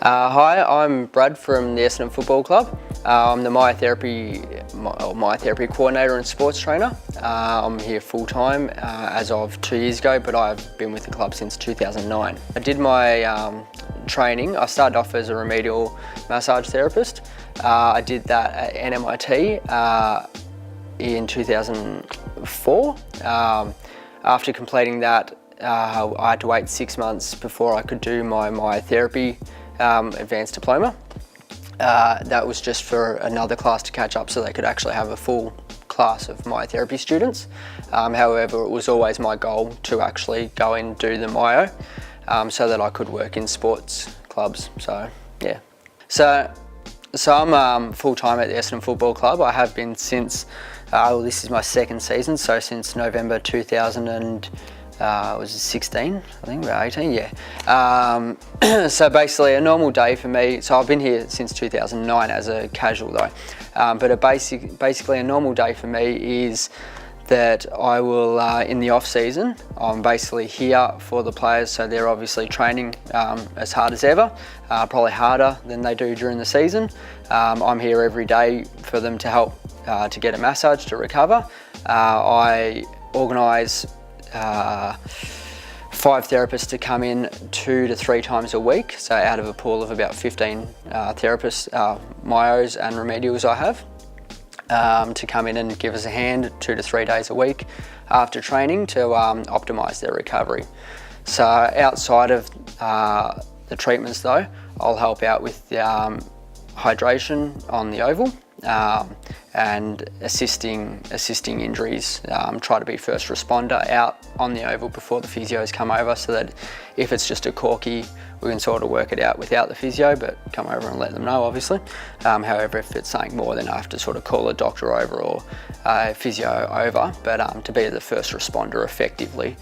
Hi, I'm Brad from the Essendon Football Club. I'm the myotherapy coordinator and sports trainer. I'm here full time as of 2 years ago, but I've been with the club since 2009. I did my training. I started off as a remedial massage therapist. I did that at NMIT in 2004. After completing that, I had to wait 6 months before I could do my myotherapy advanced diploma. That was just for another class to catch up so they could actually have a full class of myotherapy students. However, it was always my goal to actually go and do the myo so that I could work in sports clubs. So yeah. So I'm full-time at the Essendon Football Club. I have been since, this is my second season, so since November 2016, I think, about 18, yeah. So basically a normal day for me, so I've been here since 2009 as a casual though, but basically a normal day for me is that I will, in the off season, I'm basically here for the players, so they're obviously training as hard as ever, probably harder than they do during the season. I'm here every day for them to help to get a massage to recover. I organise 5 therapists to come in 2 to 3 times a week, so out of a pool of about 15 therapists, myos and remedials I have, to come in and give us a hand 2 to 3 days a week after training to optimise their recovery. So outside of the treatments though, I'll help out with hydration on the oval, and assisting injuries, try to be first responder out on the oval before the physios come over, so that if it's just a corky, we can sort of work it out without the physio, but come over and let them know, obviously. However, if it's something more, then I have to sort of call a doctor over or a physio over, but to be the first responder effectively.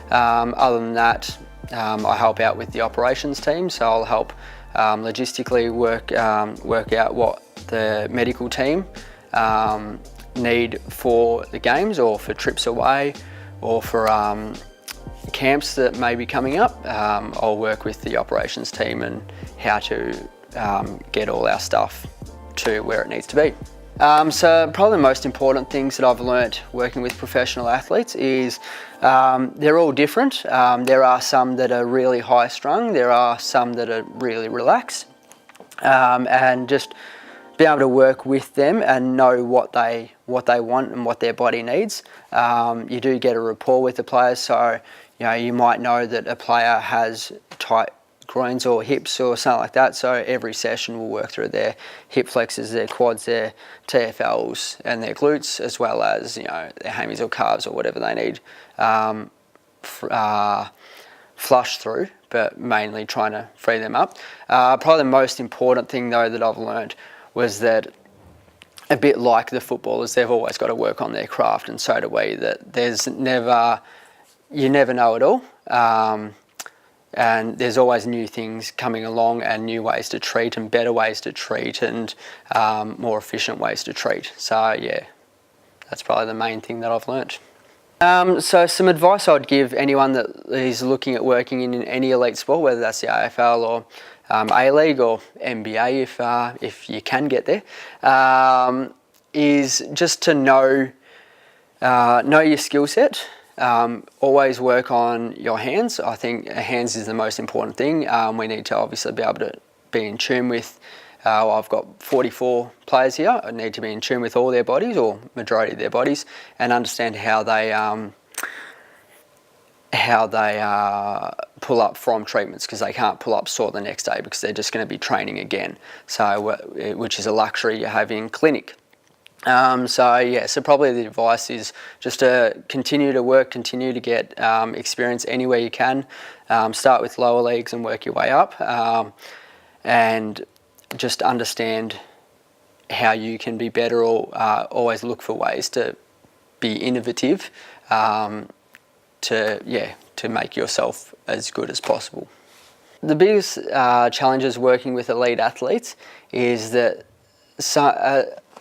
Other than that, I help out with the operations team, so I'll help logistically work out what the medical team need for the games, or for trips away, or for camps that may be coming up. I'll work with the operations team and how to get all our stuff to where it needs to be. So probably the most important things that I've learnt working with professional athletes is they're all different. There are some that are really high strung, there are some that are really relaxed, and just be able to work with them and know what they want and what their body needs. You do get a rapport with the players, so you might know that a player has tight groins or hips or something like that, so every session we'll work through their hip flexors, their quads, their TFLs and their glutes, as well as their hammies or calves or whatever they need flush through, but mainly trying to free them up. Probably the most important thing though that I've learned was that, a bit like the footballers, they've always got to work on their craft, and so do we, that you never know it all. And there's always new things coming along, and new ways to treat, and better ways to treat, and more efficient ways to treat. So yeah, that's probably the main thing that I've learnt. So some advice I'd give anyone that is looking at working in any elite sport, whether that's the AFL or A-League or NBA, if you can get there, is just to know your skill set. Always work on your hands. I think hands is the most important thing. We need to obviously be able to be in tune with, I've got 44 players here. I need to be in tune with all their bodies, or majority of their bodies, and understand how they pull up from treatments, because they can't pull up sore the next day because they're just going to be training again. So, which is a luxury you have in clinic. So probably the advice is just to continue to work, continue to get experience anywhere you can. Start with lower leagues and work your way up, and just understand how you can be better, or always look for ways to be innovative, to make yourself as good as possible. The biggest challenges working with elite athletes is that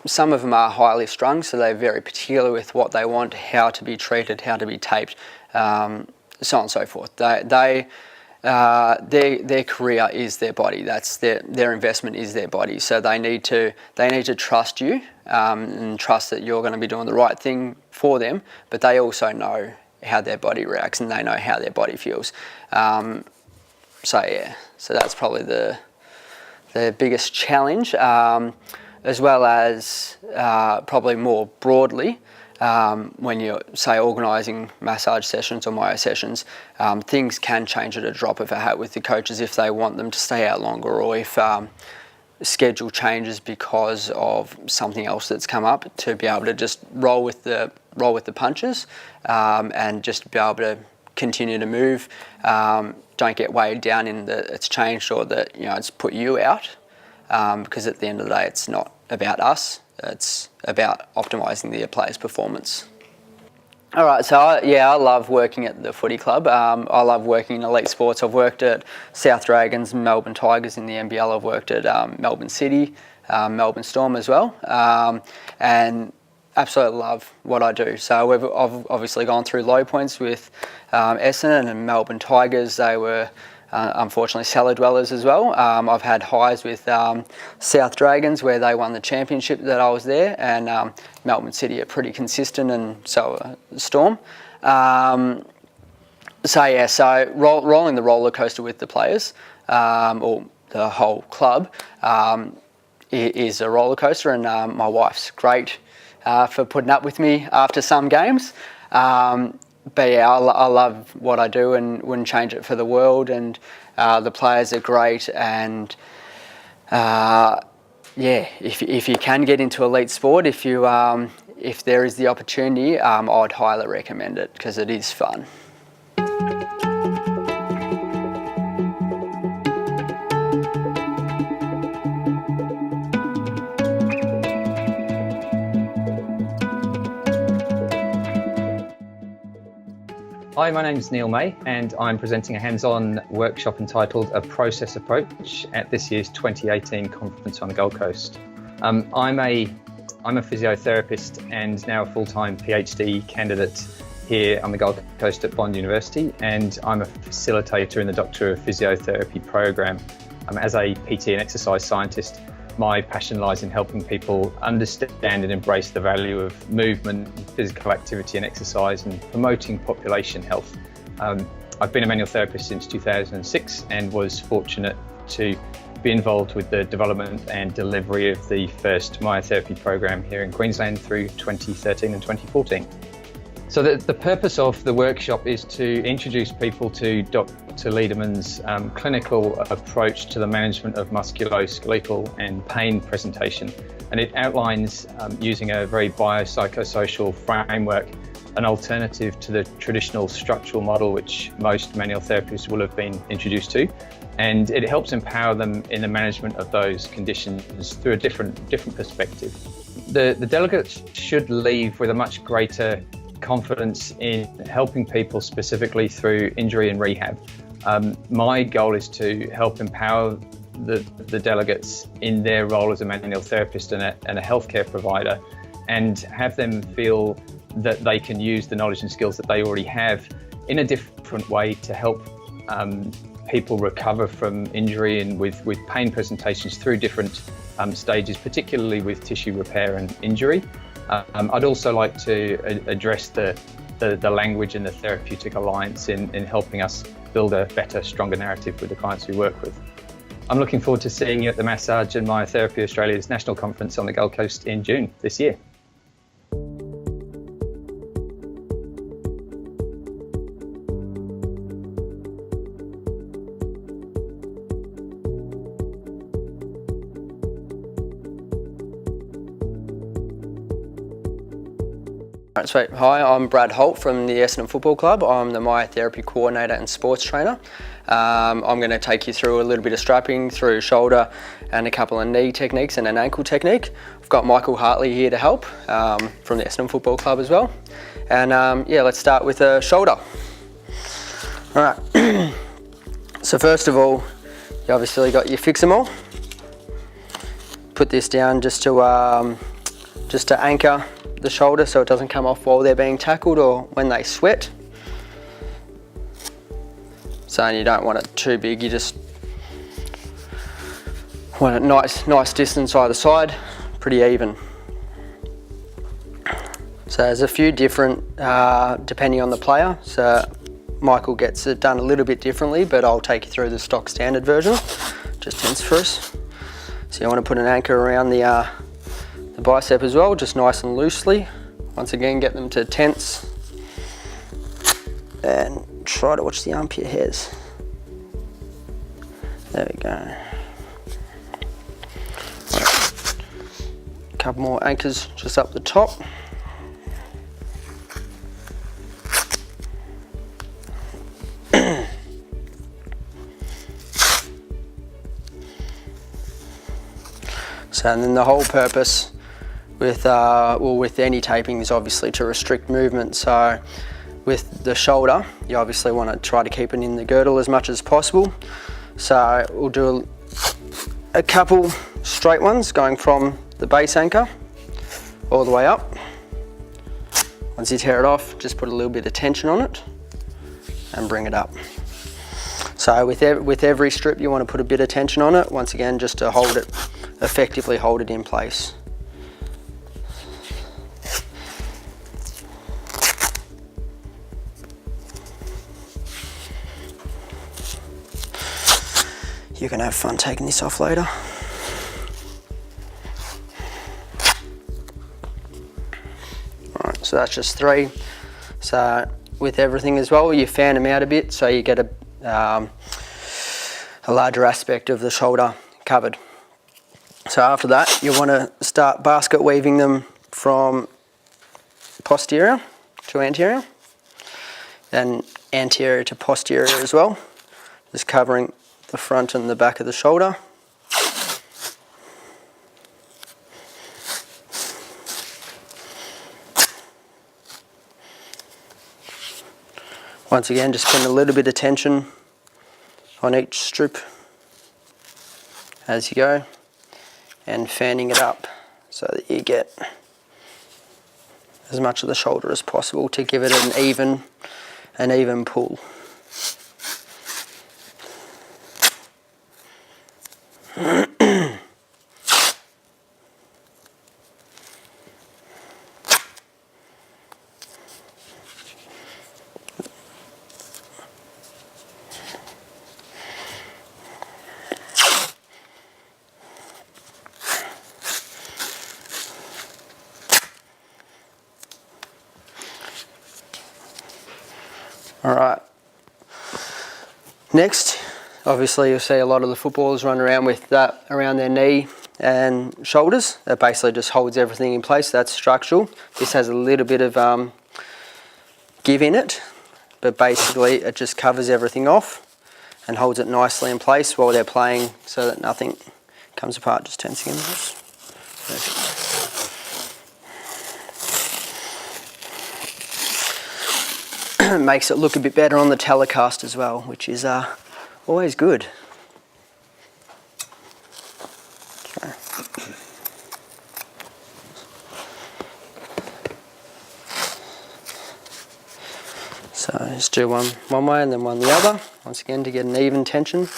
some of them are highly strung, so they're very particular with what they want, how to be treated, how to be taped, so on and so forth. They their career is their body. That's their investment is their body. So they need to trust you and trust that you're going to be doing the right thing for them. But they also know how their body reacts and they know how their body feels. So that's probably the biggest challenge, as well as probably more broadly. When you're, say, organising massage sessions or myo sessions, things can change at a drop of a hat with the coaches if they want them to stay out longer, or if schedule changes because of something else that's come up, to be able to just roll with the punches and just be able to continue to move. Don't get weighed down in that it's changed or that it's put you out, because at the end of the day, it's not about us. It's about optimising the player's performance. All right, so I love working at the footy club. I love working in elite sports. I've worked at South Dragons, Melbourne Tigers in the NBL. I've worked at Melbourne City, Melbourne Storm as well, and absolutely love what I do. So I've obviously gone through low points with Essendon and Melbourne Tigers. They were unfortunately cellar dwellers as well. I've had highs with South Dragons, where they won the championship that I was there, and Melbourne City are pretty consistent, and so Storm. So rolling the roller coaster with the players, or the whole club, is a roller coaster, and my wife's great for putting up with me after some games. But yeah, I love what I do and wouldn't change it for the world. And the players are great. And if you can get into elite sport, if there is the opportunity, I'd highly recommend it because it is fun. Hi, my name is Meigh, and I'm presenting a hands-on workshop entitled A Process Approach at this year's 2018 conference on the Gold Coast. I'm a physiotherapist and now a full-time PhD candidate here on the Gold Coast at Bond University, and I'm a facilitator in the Doctor of Physiotherapy program. As a PT and exercise scientist, my passion lies in helping people understand and embrace the value of movement, physical activity and exercise, and promoting population health. I've been a manual therapist since 2006 and was fortunate to be involved with the development and delivery of the first myotherapy program here in Queensland through 2013 and 2014. So the purpose of the workshop is to introduce people to Dr. Lederman's clinical approach to the management of musculoskeletal and pain presentation. And it outlines, using a very biopsychosocial framework, an alternative to the traditional structural model which most manual therapists will have been introduced to. And it helps empower them in the management of those conditions through a different perspective. The delegates should leave with a much greater confidence in helping people specifically through injury and rehab. My goal is to help empower the delegates in their role as a manual therapist and a healthcare provider, and have them feel that they can use the knowledge and skills that they already have in a different way to help people recover from injury and with pain presentations through different stages, particularly with tissue repair and injury. I'd also like to address the language and the therapeutic alliance in helping us build a better, stronger narrative with the clients we work with. I'm looking forward to seeing you at the Massage and Myotherapy Australia's National Conference on the Gold Coast in June this year. Right, sweet. Hi, I'm Brad Holt from the Essendon Football Club. I'm the Myotherapy Coordinator and Sports Trainer. I'm going to take you through a little bit of strapping, through shoulder and a couple of knee techniques and an ankle technique. I've got Michael Hartley here to help from the Essendon Football Club as well. And let's start with the shoulder. All right. So first of all, you obviously got your fix-em-all. Put this down just to anchor the shoulder so it doesn't come off while they're being tackled or when they sweat. So you don't want it too big, you just want it nice distance either side, pretty even. So there's a few different, depending on the player. So Michael gets it done a little bit differently, but I'll take you through the stock standard version, just tense for us. So you want to put an anchor around the bicep as well, just nice and loosely. Once again, get them to tense. And try to watch the armpit hairs. There we go. Right. A couple more anchors just up the top. So, and then the whole purpose with any taping is obviously to restrict movement. So with the shoulder, you obviously want to try to keep it in the girdle as much as possible. So we'll do a couple straight ones going from the base anchor all the way up. Once you tear it off, just put a little bit of tension on it and bring it up. So with every strip, you want to put a bit of tension on it, once again, just to hold it, effectively hold it in place. You can have fun taking this off later. Alright, so that's just 3. So with everything as well, you fan them out a bit so you get a larger aspect of the shoulder covered. So after that, you want to start basket weaving them from posterior to anterior, then anterior to posterior as well, just covering the front and the back of the shoulder. Once again, just putting a little bit of tension on each strip as you go and fanning it up so that you get as much of the shoulder as possible to give it an even pull. All right. Next, obviously you'll see a lot of the footballers run around with that around their knee and shoulders. That basically just holds everything in place. That's structural. This has a little bit of give in it, but basically it just covers everything off and holds it nicely in place while they're playing so that nothing comes apart. Just 10 seconds. Makes it look a bit better on the telecast as well, which is always good. Okay. So just do one way and then one the other, once again to get an even tension.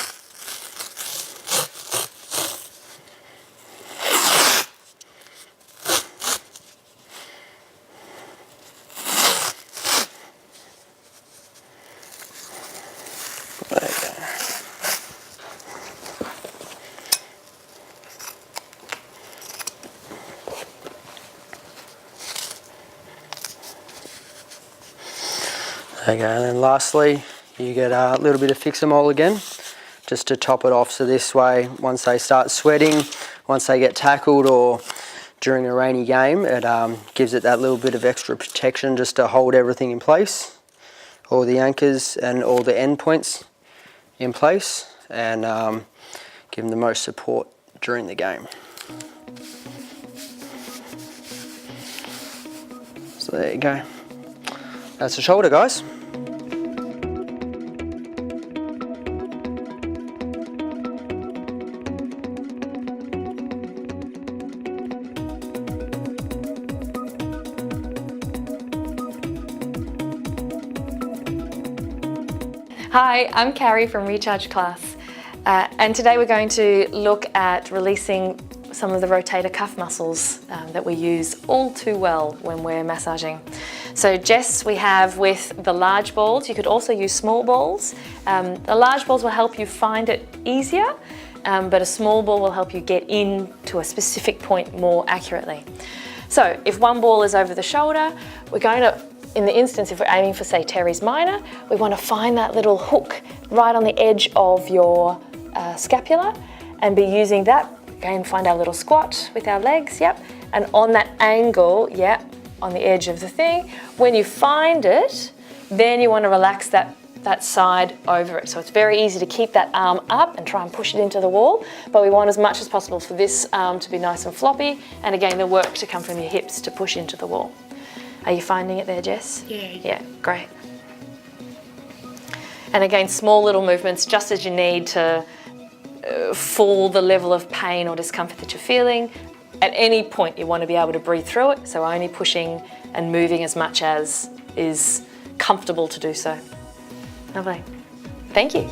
There you go, and then lastly, you get a little bit of Fix-A-Mole again, just to top it off. So this way, once they start sweating, once they get tackled or during a rainy game, it gives it that little bit of extra protection just to hold everything in place, all the anchors and all the end points in place, and give them the most support during the game. So there you go. That's the shoulder, guys. Hi, I'm Carrie from Recharge Class, and today we're going to look at releasing some of the rotator cuff muscles that we use all too well when we're massaging. So Jess, we have with the large balls. You could also use small balls. The large balls will help you find it easier, but a small ball will help you get into a specific point more accurately. So if one ball is over the shoulder, we're going to, in the instance, if we're aiming for, say, teres minor, we want to find that little hook right on the edge of your scapula and be using that. Again, find our little squat with our legs, yep. And on that angle, yep, on the edge of the thing. When you find it, then you want to relax that side over it. So it's very easy to keep that arm up and try and push it into the wall, but we want as much as possible for this arm to be nice and floppy, and again, the work to come from your hips to push into the wall. Are you finding it there, Jess? Yeah. Yeah, great. And again, small little movements, just as you need to for the level of pain or discomfort that you're feeling. At any point you want to be able to breathe through it, so only pushing and moving as much as is comfortable to do so. Lovely. Thank you.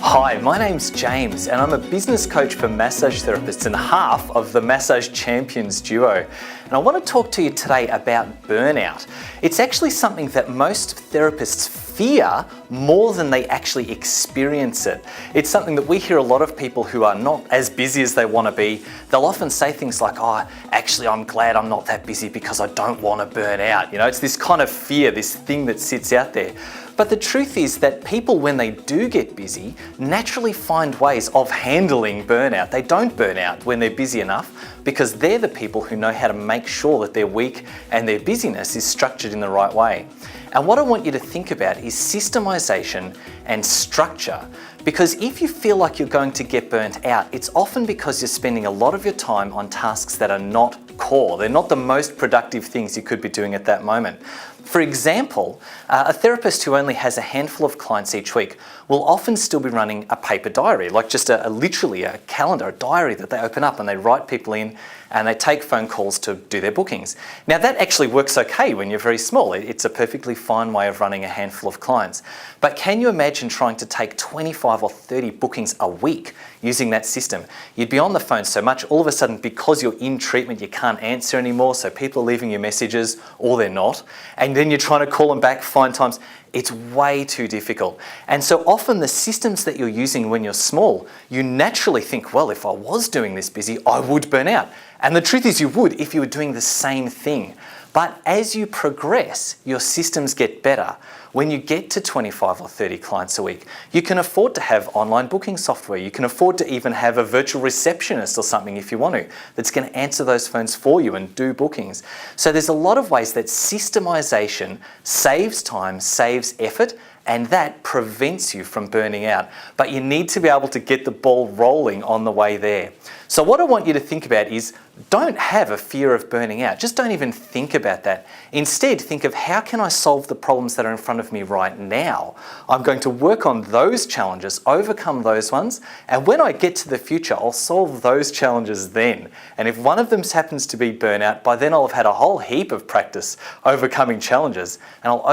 Hi, my name's James and I'm a business coach for massage therapists and half of the Massage Champions duo. And I want to talk to you today about burnout. It's actually something that most therapists fear more than they actually experience it. It's something that we hear a lot of people who are not as busy as they want to be. They'll often say things like, oh, actually I'm glad I'm not that busy because I don't want to burn out. You know, it's this kind of fear, this thing that sits out there. But the truth is that people, when they do get busy, naturally find ways of handling burnout. They don't burn out when they're busy enough because they're the people who know how to make sure that their week and their busyness is structured in the right way. And what I want you to think about is systemization and structure. Because if you feel like you're going to get burnt out, it's often because you're spending a lot of your time on tasks that are not core. They're not the most productive things you could be doing at that moment. For example, a therapist who only has a handful of clients each week will often still be running a paper diary, like just literally a calendar, a diary that they open up and they write people in and they take phone calls to do their bookings. Now that actually works okay when you're very small. It's a perfectly fine way of running a handful of clients. But can you imagine trying to take 25 or 30 bookings a week using that system? You'd be on the phone so much, all of a sudden because you're in treatment you can't answer anymore, so people are leaving you messages or they're not, and then you're trying to call them back, find times. It's way too difficult. And so often the systems that you're using when you're small, you naturally think, well, if I was doing this busy, I would burn out. And the truth is you would if you were doing the same thing. But as you progress, your systems get better. When you get to 25 or 30 clients a week, you can afford to have online booking software. You can afford to even have a virtual receptionist or something if you want to, that's going to answer those phones for you and do bookings. So there's a lot of ways that systemization saves time, saves effort, and that prevents you from burning out. But you need to be able to get the ball rolling on the way there. So what I want you to think about is, don't have a fear of burning out. Just don't even think about that. Instead, think of how can I solve the problems that are in front of me right now? I'm going to work on those challenges, overcome those ones, and when I get to the future, I'll solve those challenges then. And if one of them happens to be burnout, by then I'll have had a whole heap of practice overcoming challenges, and I'll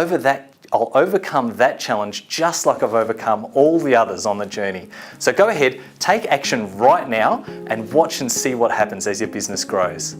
overcome that challenge just like I've overcome all the others on the journey. So go ahead, take action right now and watch and see what happens as your business grows.